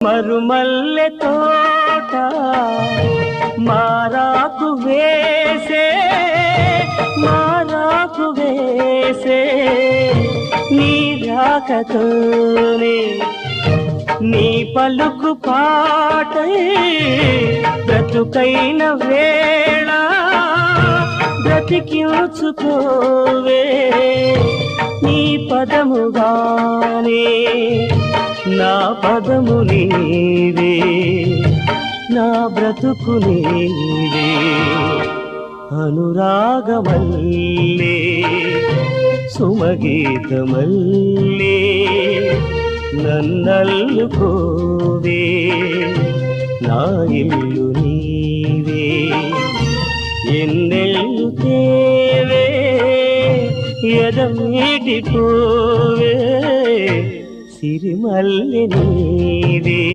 మరుమల్లె తోట మారాకు వేసే నీ రాకతోనే నీ పలుకు పాటై బ్రతుకైన వేళ బ్రతికించుకోవే నీ పదముగానే నా పదము నీవే నా బ్రతుకు నీవే అనురాగమల్లే సుమగీతమల్లే నన్నల్లుకోవే నా ఇల్లు నీవే ఎన్నెల్లు తేవే ఎదమీటిపోవే సిరిమల్లె నీవే।